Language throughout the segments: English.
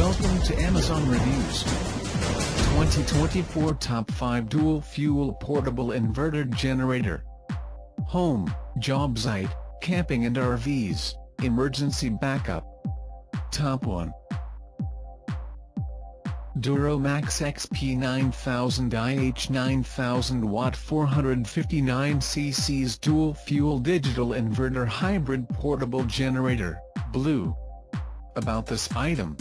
Welcome to Amazon Reviews. 2024 Top 5 Dual Fuel Portable Inverter Generator. Home, Jobsite, Camping and RVs, Emergency Backup. Top 1. Duro Max XP9000IH 9000 watt 459 cc Dual Fuel Digital Inverter Hybrid Portable Generator, Blue. About this item.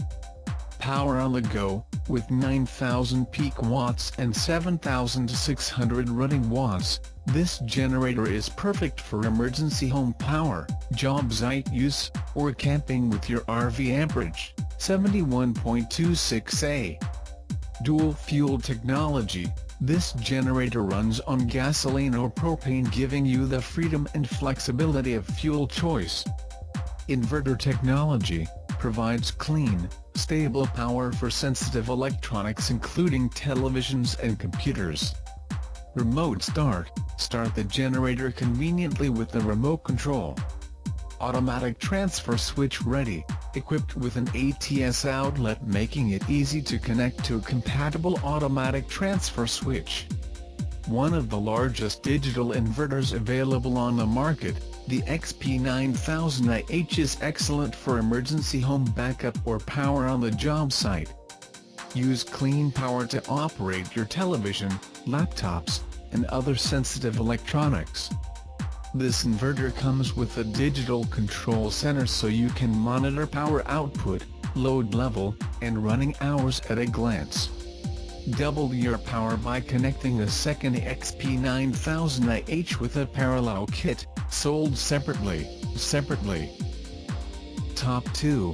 Power on the go, with 9,000 peak watts and 7,600 running watts, this generator is perfect for emergency home power, job site use, or camping with your RV amperage, 71.26A. Dual fuel technology, this generator runs on gasoline or propane, giving you the freedom and flexibility of fuel choice. Inverter technology provides clean, stable power for sensitive electronics including televisions and computers. Remote start the generator conveniently with the remote control. Automatic transfer switch ready, equipped with an ATS outlet making it easy to connect to a compatible automatic transfer switch. One of the largest digital inverters available on the market, the XP9000IH is excellent for emergency home backup or power on the job site. Use clean power to operate your television, laptops, and other sensitive electronics. This inverter comes with a digital control center so you can monitor power output, load level, and running hours at a glance. Double your power by connecting a second XP9000IH with a parallel kit, sold separately. Top 2.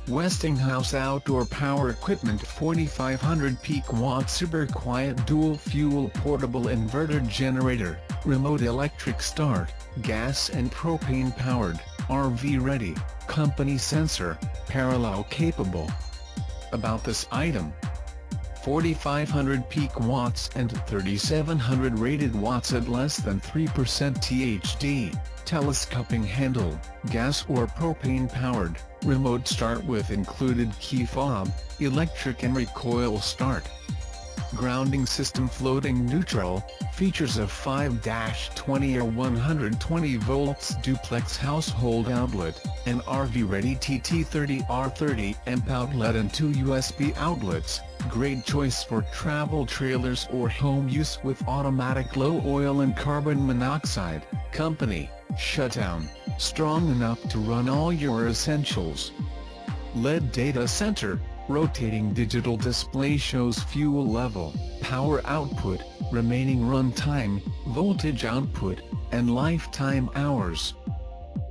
Westinghouse Outdoor Power Equipment 4500 peak watt super quiet dual fuel portable inverter generator, remote electric start, gas and propane powered, RV ready, company sensor, parallel capable. About this item. 4500 peak watts and 3700 rated watts at less than 3% THD, telescoping handle, gas or propane powered, remote start with included key fob, electric and recoil start. Grounding system floating neutral, features a 5-20 or 120 volts duplex household outlet, an RV-ready TT30R30 amp outlet and 2 USB outlets, great choice for travel trailers or home use with automatic low oil and carbon monoxide, company, shutdown, strong enough to run all your essentials. LED data center, rotating digital display shows fuel level, power output, remaining run time, voltage output, and lifetime hours.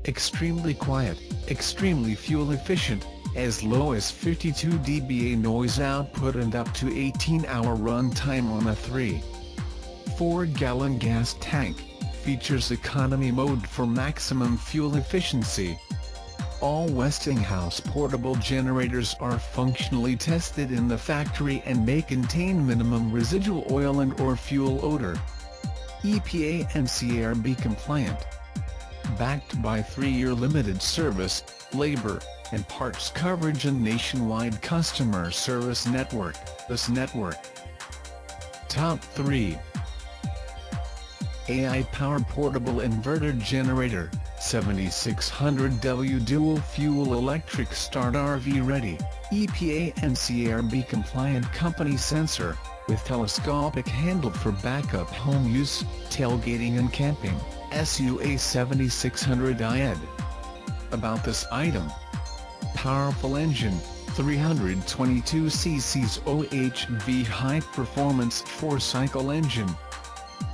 Extremely quiet, extremely fuel efficient, as low as 52 dBA noise output and up to 18-hour run time on a 3.4-gallon gas tank, features economy mode for maximum fuel efficiency. All Westinghouse portable generators are functionally tested in the factory and may contain minimum residual oil and or fuel odor. EPA and CARB compliant. Backed by 3-year limited service, labor, and parts coverage and nationwide customer service network, this network. Top 3. A-iPower Portable Inverter Generator, 7600W Dual Fuel Electric Start RV Ready, EPA and CARB Compliant Company Sensor, with telescopic handle for backup home use, tailgating and camping, SUA 7600IH. About this item. Powerful engine, 322 cc OHV high performance 4-cycle engine.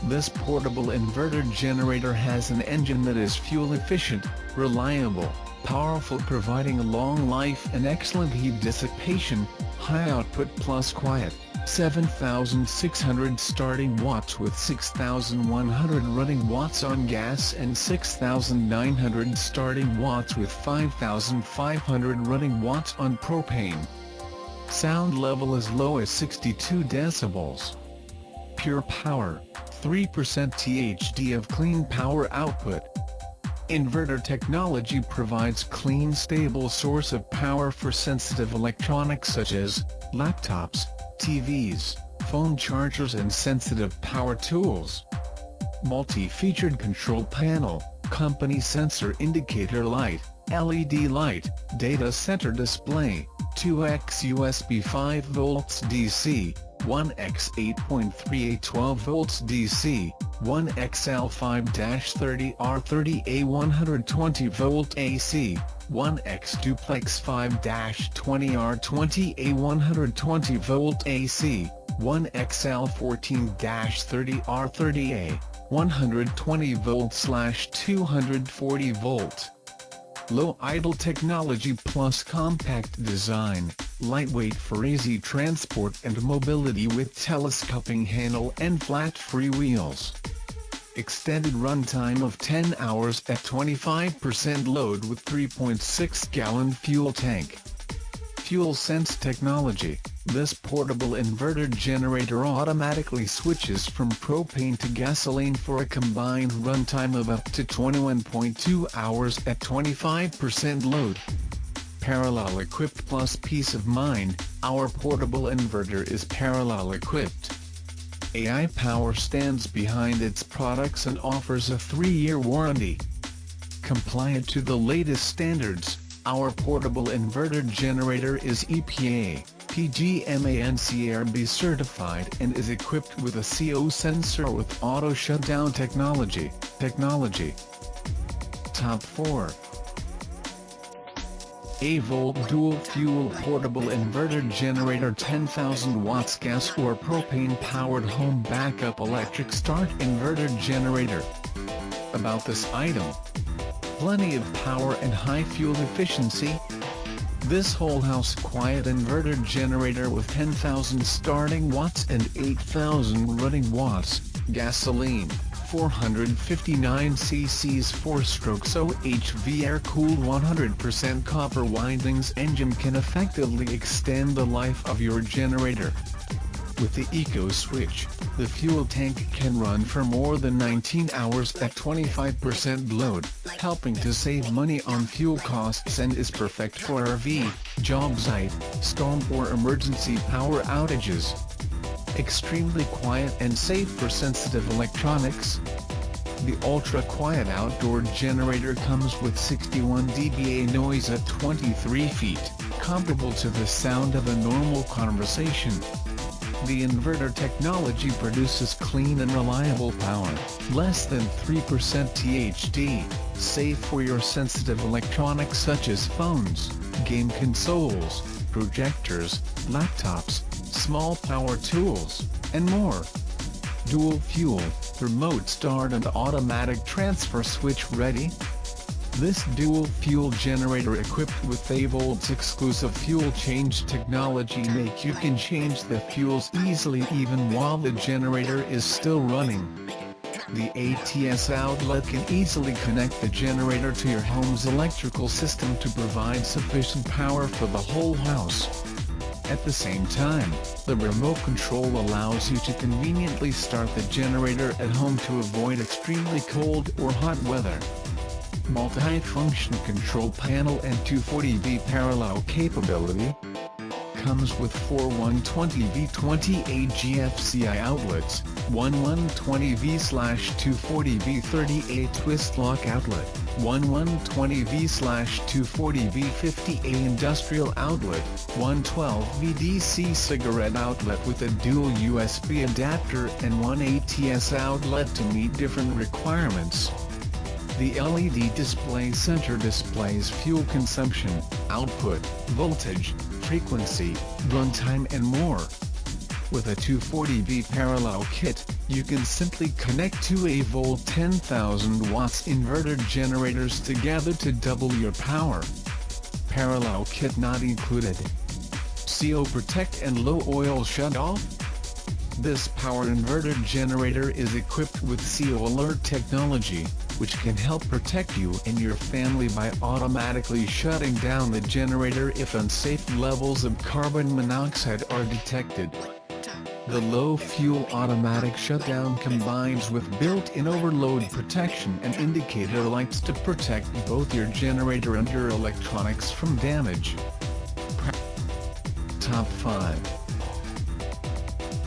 This portable inverter generator has an engine that is fuel efficient, reliable, powerful, providing a long life and excellent heat dissipation, high output plus quiet, 7,600 starting watts with 6,100 running watts on gas and 6,900 starting watts with 5,500 running watts on propane. Sound level as low as 62 decibels. Pure power, 3% THD of clean power output. Inverter technology provides clean, stable source of power for sensitive electronics such as laptops, TVs, phone chargers and sensitive power tools. Multi-featured control panel, company sensor indicator light, LED light, data center display, 2x USB 5 volts DC, 1x 8.38 12 volts DC, 1x L5-30R30A 120 volt AC, 1x duplex 5-20R20A 120 volt AC, 1x L14-30R30A, 120 volt/240 volt. Low idle technology plus compact design, lightweight for easy transport and mobility with telescoping handle and flat free wheels. Extended runtime of 10 hours at 25% load with 3.6-gallon fuel tank. Fuel sense technology. This portable inverter generator automatically switches from propane to gasoline for a combined runtime of up to 21.2 hours at 25% load. Parallel equipped plus peace of mind. Our portable inverter is parallel equipped. A-iPower stands behind its products and offers a 3-year warranty. Compliant to the latest standards, our portable inverter generator is EPA, PGMA and CARB certified and is equipped with a CO sensor with auto shutdown technology. Top 4. AIVOLT Dual Fuel Portable Inverter Generator 10,000 watts gas or propane powered home backup electric start inverter generator. About this item: plenty of power and high fuel efficiency. This whole house quiet inverter generator with 10,000 starting watts and 8,000 running watts, gasoline, 459 cc's 4-stroke OHV air-cooled 100% copper windings engine can effectively extend the life of your generator. With the Eco Switch, the fuel tank can run for more than 19 hours at 25% load, helping to save money on fuel costs and is perfect for RV, Jobsite, storm or emergency power outages. Extremely quiet and safe for sensitive electronics. The ultra-quiet outdoor generator comes with 61 dBA noise at 23 feet, comparable to the sound of a normal conversation. The inverter technology produces clean and reliable power, less than 3% THD, safe for your sensitive electronics such as phones, game consoles, projectors, laptops, small power tools, and more. Dual fuel, remote start and automatic transfer switch ready. This dual fuel generator equipped with AIVOLT's exclusive fuel change technology make you can change the fuels easily even while the generator is still running. The ATS outlet can easily connect the generator to your home's electrical system to provide sufficient power for the whole house. At the same time, the remote control allows you to conveniently start the generator at home to avoid extremely cold or hot weather. Multi-function control panel and 240V parallel capability. Comes with 4 120V28 GFCI outlets, one 120V/240V 38 twist lock outlet, one 120V/240V 50A industrial outlet, one 12V DC cigarette outlet with a dual USB adapter and one ATS outlet to meet different requirements. The LED display center displays fuel consumption, output, voltage, frequency, runtime and more. With a 240V parallel kit, you can simply connect two AIVOLT 10,000 watts inverter generators together to double your power. Parallel kit not included. CO Protect and low oil shut-off. This power inverter generator is equipped with CO Alert technology, which can help protect you and your family by automatically shutting down the generator if unsafe levels of carbon monoxide are detected. The low-fuel automatic shutdown combines with built-in overload protection and indicator lights to protect both your generator and your electronics from damage. Top 5.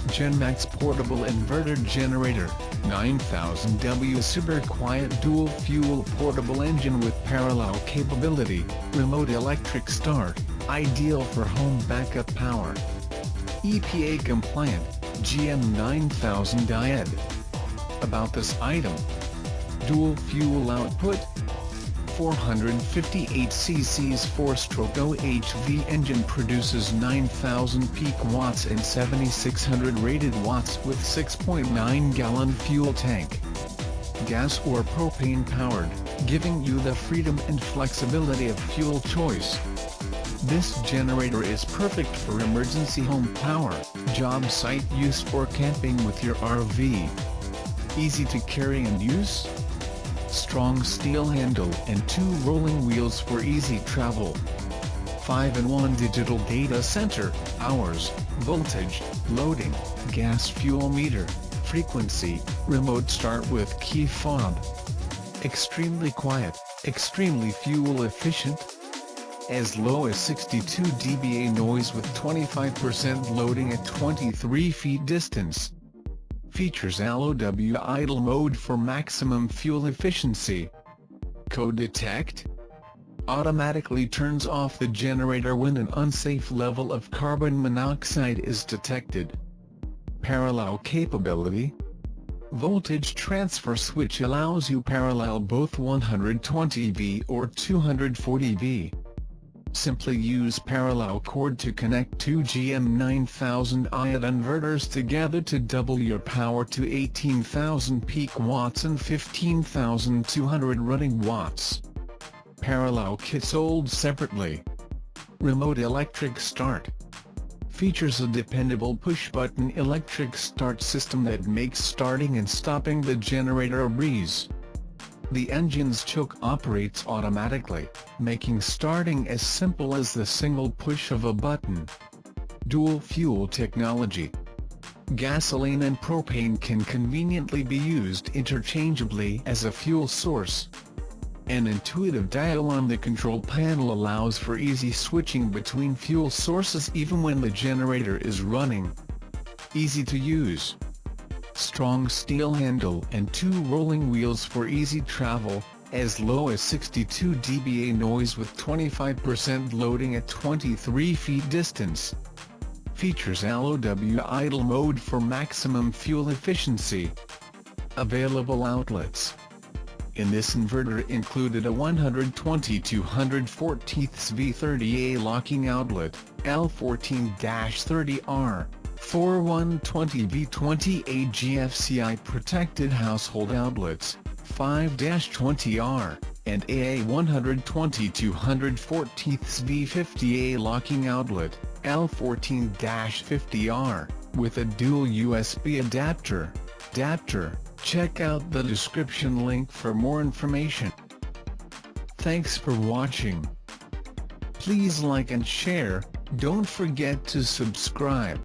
Genmax Portable Inverter Generator, 9000W Super Quiet Dual Fuel Portable Engine with Parallel Capability, Remote Electric Start, ideal for home backup power. EPA compliant, GM9000IH. About this item: dual fuel output, 458 cc's 4-stroke OHV engine produces 9,000 peak watts and 7,600 rated watts with 6.9-gallon fuel tank. Gas or propane powered, giving you the freedom and flexibility of fuel choice. This generator is perfect for emergency home power, job site use or camping with your RV. Easy to carry and use? Strong steel handle and 2 rolling wheels for easy travel. 5-in-1 digital data center, hours, voltage, loading, gas fuel meter, frequency, remote start with key fob. Extremely quiet, extremely fuel efficient. As low as 62 dBA noise with 25% loading at 23 feet distance. Features LOW idle mode for maximum fuel efficiency. Code detect. Automatically turns off the generator when an unsafe level of carbon monoxide is detected. Parallel capability. Voltage transfer switch allows you parallel both 120V or 240V. Simply use parallel cord to connect 2 GM9000IH inverters together to double your power to 18,000 peak watts and 15,200 running watts. Parallel kit sold separately. Remote electric start. Features a dependable push-button electric start system that makes starting and stopping the generator a breeze. The engine's choke operates automatically, making starting as simple as the single push of a button. Dual fuel technology. Gasoline and propane can conveniently be used interchangeably as a fuel source. An intuitive dial on the control panel allows for easy switching between fuel sources even when the generator is running. Easy to use. Strong steel handle and 2 rolling wheels for easy travel, as low as 62 dBA noise with 25% loading at 23 feet distance. Features LOW idle mode for maximum fuel efficiency. Available outlets. In this inverter included a 120/240 V30A locking outlet, L14-30R. 4 120V28 GFCI protected household outlets, 5-20R, and AA120/240 V50A locking outlet, L14-50R, with a dual USB adapter. Check out the description link for more information. Thanks for watching. Please like and share, don't forget to subscribe.